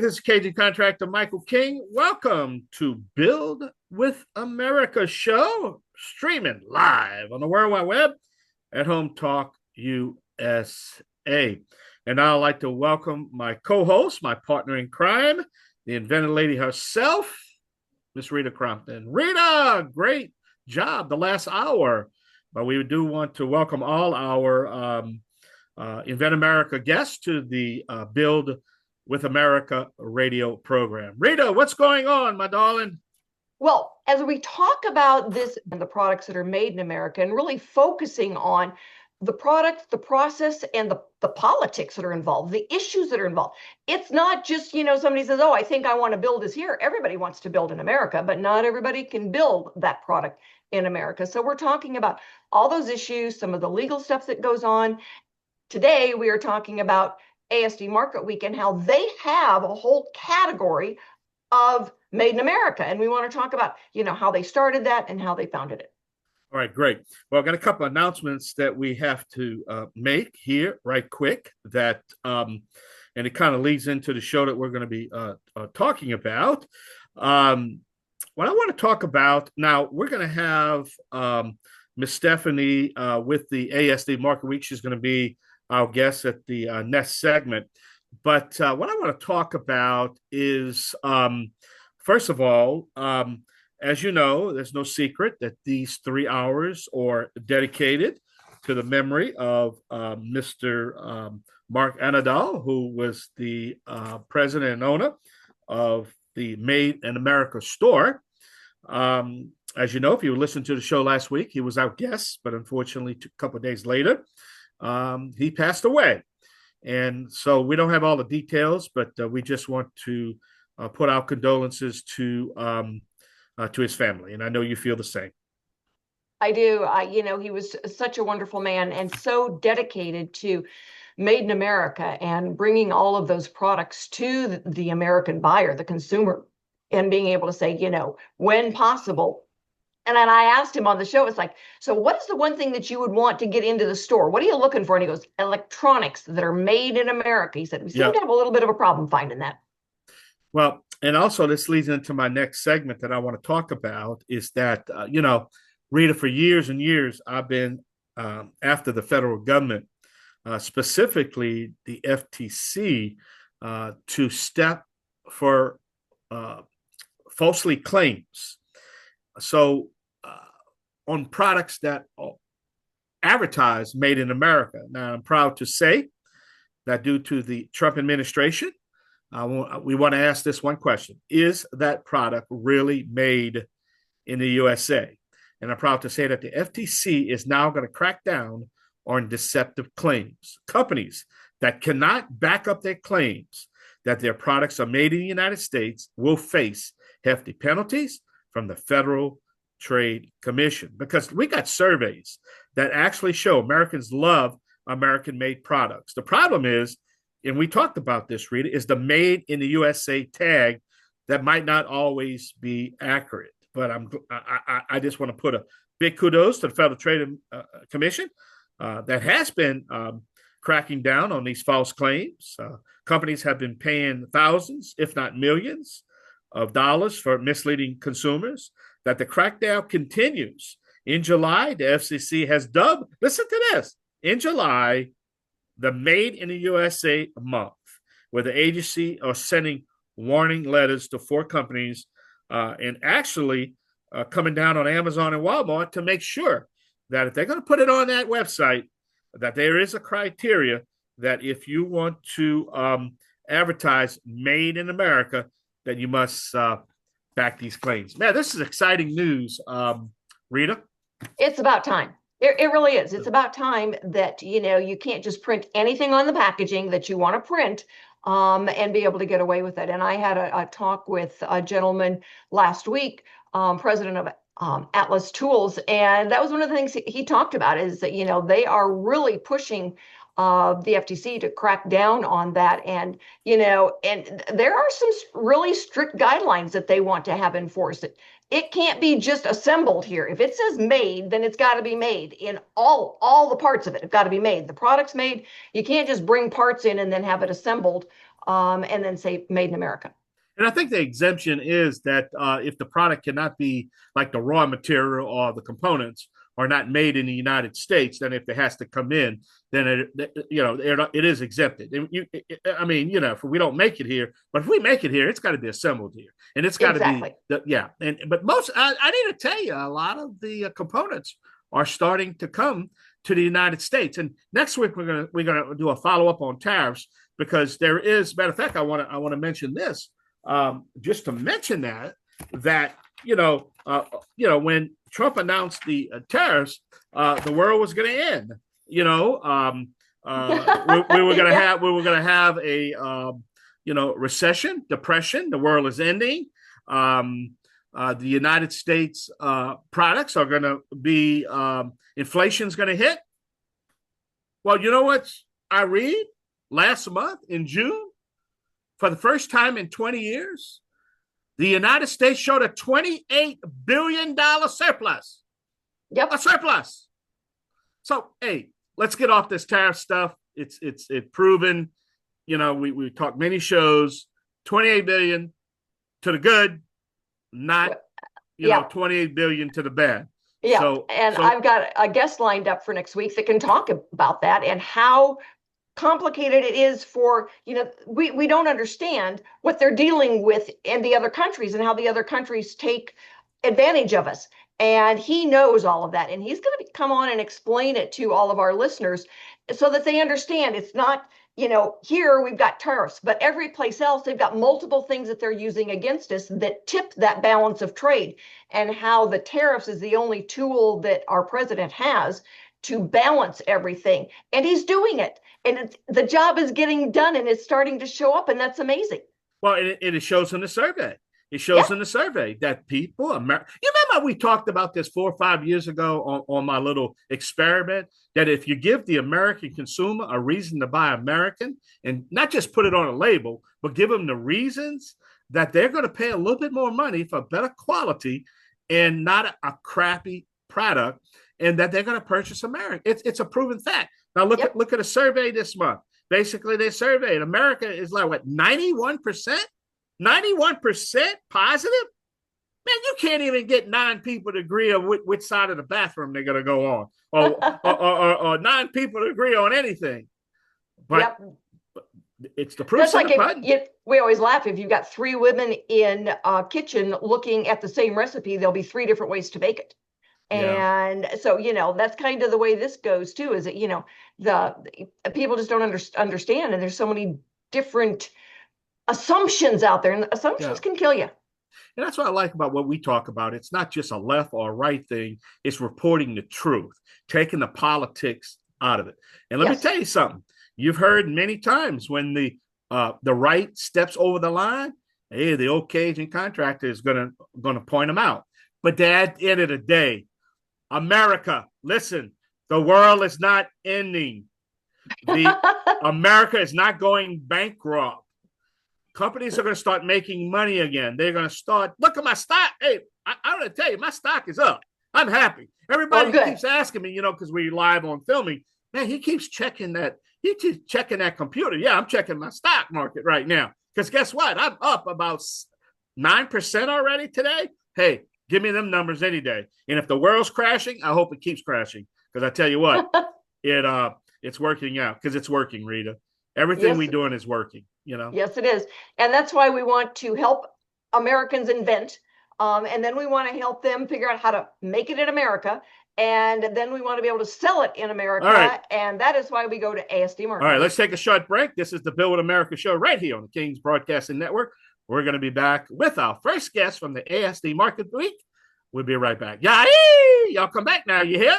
this is Cajun contractor Michael King. Welcome to Build with America show, streaming live on the World Wide Web at Home Talk USA. And now I'd like to welcome my co-host, my partner in crime, the inventor lady herself, Miss Rita Crompton. Rita, great job the last hour. But we do want to welcome all our Invent America guests to the Build with America radio program. Rita, what's going on, my darling? Well, as we talk about this and the products that are made in America and really focusing on the product, the process, and the politics that are involved, the issues that are involved. It's not just, somebody says, oh, I think I want to build this here. Everybody wants to build in America, but not everybody can build that product in America. So we're talking about all those issues, some of the legal stuff that goes on. Today, we are talking about ASD Market Week and how they have a whole category of Made in America. And we want to talk about, how they started that and how they founded it. All right, great. Well, I've got a couple of announcements that we have to make here right quick and it kind of leads into the show that we're going to be talking about. What I want to talk about now, we're going to have Miss Stephanie with the ASD Market Week. She's going to be our guest at the next segment. But what I want to talk about is, first of all, as you know, there's no secret that these 3 hours are dedicated to the memory of Mr. Mark Anadol, who was the president and owner of the Made in America store. As you know, if you listened to the show last week, he was our guest, but unfortunately, a couple of days later, he passed away. And so we don't have all the details, but we just want to put our condolences to his family. And I know you feel the same. I do. He was such a wonderful man and so dedicated to Made in America and bringing all of those products to the American buyer, the consumer, and being able to say, when possible. And then I asked him on the show, it's like, so what is the one thing that you would want to get into the store? What are you looking for? And he goes, electronics that are made in America. He said, we seem to have a little bit of a problem finding that. Well, and also this leads into my next segment that I want to talk about is that, Rita, for years and years, I've been after the federal government, specifically the FTC, to step for falsely claims. So on products that advertise Made in America. Now, I'm proud to say that due to the Trump administration, we want to ask this one question. Is that product really made in the USA? And I'm proud to say that the FTC is now going to crack down on deceptive claims. Companies that cannot back up their claims that their products are made in the United States will face hefty penalties from the Federal Trade Commission, because we got surveys that actually show Americans love American-made products. The problem is, and we talked about this, Rita, is the Made in the USA tag that might not always be accurate. But I just want to put a big kudos to the Federal Trade Commission that has been cracking down on these false claims. Companies have been paying thousands, if not millions, of dollars for misleading consumers. That the crackdown continues. In July, the FCC has dubbed, listen to this, in July, the Made in the USA month, where the agency are sending warning letters to 4 companies and actually coming down on Amazon and Walmart to make sure that if they're going to put it on that website, that there is a criteria that if you want to advertise Made in America, that you must back these claims. Man, this is exciting news, Rita. It's about time. It really is. It's about time that, you can't just print anything on the packaging that you want to print and be able to get away with it. And I had a talk with a gentleman last week, president of Atlas Tools. And that was one of the things he talked about is that, they are really pushing the FTC to crack down on that. And, and there are some really strict guidelines that they want to have enforced. It can't be just assembled here. If it says made, then it's got to be made in all the parts of it. It's got to be made. The product's made. You can't just bring parts in and then have it assembled and then say made in America. And I think the exemption is that if the product cannot be like the raw material or the components are not made in the United States, then if it has to come in, then it is exempted. I mean, if we don't make it here, but if we make it here, it's got to be assembled here, and it's got to be Exactly. yeah. And but I need to tell you, a lot of the components are starting to come to the United States. And next week we're gonna do a follow up on tariffs because there is. Matter of fact, I want to mention this. Just to mention that when Trump announced the tariffs, the world was going to end. We were going to have a recession, depression. The world is ending. The United States products are going to be inflation's going to hit. Well, you know what I read last month in June? For the first time in 20 years, the United States showed a $28 billion surplus. Yep. A surplus. So, hey, let's get off this tariff stuff. It's proven. We talked many shows. 28 billion to the good, not 28 billion to the bad. Yeah. I've got a guest lined up for next week that can talk about that and how complicated it is for, we don't understand what they're dealing with in the other countries and how the other countries take advantage of us. And he knows all of that. And he's going to come on and explain it to all of our listeners so that they understand it's not, here we've got tariffs, but every place else they've got multiple things that they're using against us that tip that balance of trade, and how the tariffs is the only tool that our president has to balance everything. And he's doing it. And the job is getting done and it's starting to show up. And that's amazing. Well, it shows in the survey. It shows in the survey that people, you remember we talked about this 4 or 5 years ago on my little experiment, that if you give the American consumer a reason to buy American and not just put it on a label, but give them the reasons that they're going to pay a little bit more money for better quality and not a crappy product, and that they're going to purchase American. It's a proven fact. Now look at a survey this month. Basically, they surveyed America is like what 91%, 91% positive. Man, you can't even get 9 people to agree on which side of the bathroom they're going to go on, or 9 people to agree on anything. But it's the proof. That's like we always laugh. If you've got 3 women in a kitchen looking at the same recipe, there'll be 3 different ways to make it. And so, that's kind of the way this goes too, is that, the people just don't understand. And there's so many different assumptions out there, and assumptions can kill you. And that's what I like about what we talk about. It's not just a left or a right thing. It's reporting the truth, taking the politics out of it. And let me tell you something. You've heard many times when the right steps over the line, hey, the old Cajun contractor is going to point them out. But at the end of the day, America, listen, the world is not ending. America is not going bankrupt. Companies are going to start making money again. They're going to start. Look at my stock. Hey, I'm going to tell you, my stock is up. I'm happy. Everybody keeps asking me, because we're live on filming. Man, he keeps checking that. He keeps checking that computer. Yeah, I'm checking my stock market right now. Because guess what? I'm up about 9% already today. Hey, give me them numbers any day. And if the world's crashing, I hope it keeps crashing. Because I tell you what, it's working out. Because it's working, Rita. Everything we're doing is working. Yes, it is. And that's why we want to help Americans invent. And then we want to help them figure out how to make it in America. And then we want to be able to sell it in America. Right. And that is why we go to ASD Market. All right, let's take a short break. This is the Build America show right here on the King's Broadcasting Network. We're going to be back with our first guest from the ASD Market Week. We'll be right back. Y'all come back now. You hear?